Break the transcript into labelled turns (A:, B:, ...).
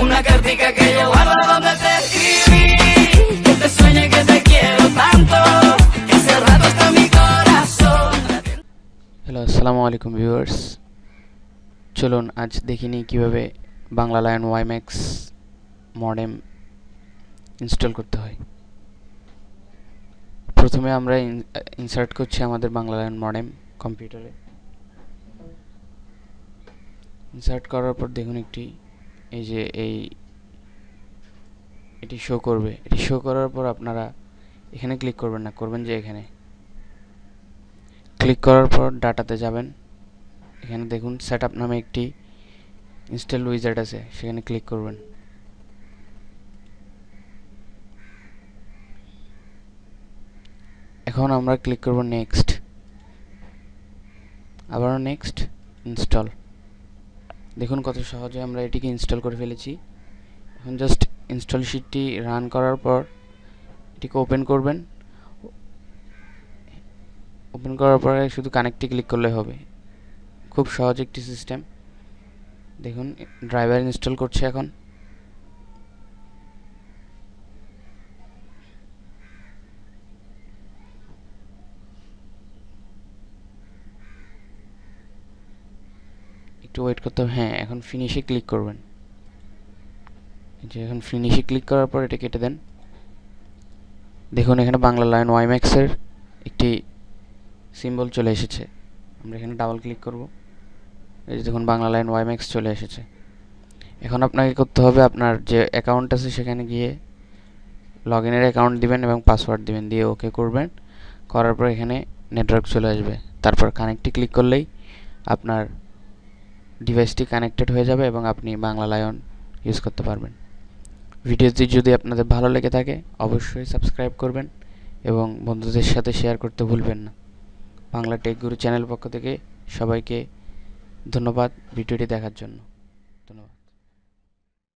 A: una cartica que yo guardo donde te escribí, que te sueñe que te quiero tanto, que hace rato está mi corazón.
B: Hello, আসসালামু আলাইকুম viewers. চলুন আজ দেখিনি কিভাবে Bangla lion WiMAX modem install করতে হয়। প্রথমে আমরা ইনসার্ট করছি আমাদের বাংলা লায়ন মডেম কম্পিউটারে। ইনসার্ট করার পর দেখুন এটি শো করবে। এটি শো করার পর আপনারা এখানে ক্লিক করবেন না, করবেন যে এখানে ক্লিক করার পর ডাটাতে যাবেন। এখানে দেখুন সেটআপ নামে একটি ইনস্টল উইজার্ড আছে, সেখানে ক্লিক করবেন। এখন আমরা ক্লিক করব নেক্সট, আবারও নেক্সট, ইনস্টল। দেখুন কত সহজে আমরা এটিকে ইনস্টল করে ফেলেছি। এখন জাস্ট ইনস্টল শিটটি রান করার পর এটিকে ওপেন করবেন। ওপেন করার পরে শুধু কানেক্টে ক্লিক করলে হবে। খুব সহজ একটি সিস্টেম। দেখুন ড্রাইভার ইনস্টল করছে এখন। একটু ওয়েট করতে হবে। হ্যাঁ, এখন ফিনিশে ক্লিক করবেন। যে এখন ফিনিশে ক্লিক করার পর এটা কেটে দেন। দেখুন এখানে বাংলা লায়ন ওয়াইম্যাক্স এর একটি সিম্বল চলে এসেছে। আমরা এখানে ডাবল ক্লিক করব। এই যে দেখুন বাংলা লায়ন ওয়াইম্যাক্স চলে এসেছে। এখন আপনাকে করতে হবে, আপনার যে অ্যাকাউন্ট আছে সেখানে গিয়ে লগইনের অ্যাকাউন্ট দিবেন এবং পাসওয়ার্ড দিবেন, দিয়ে ওকে করবেন। করার পর এখানে নেটওয়ার্ক চলে আসবে। তারপর কানেক্টে ক্লিক করলেই আপনার ডিভাইসটি কানেক্টেড হয়ে যাবে এবং আপনি বাংলা লায়ন ইউজ করতে পারবেন। ভিডিওটি যদি আপনাদের ভালো লেগে থাকে অবশ্যই সাবস্ক্রাইব করবেন এবং বন্ধুদের সাথে শেয়ার করতে ভুলবেন না। বাংলা টেক গুরু চ্যানেল পক্ষ থেকে সবাইকে ধন্যবাদ ভিডিওটি দেখার জন্য।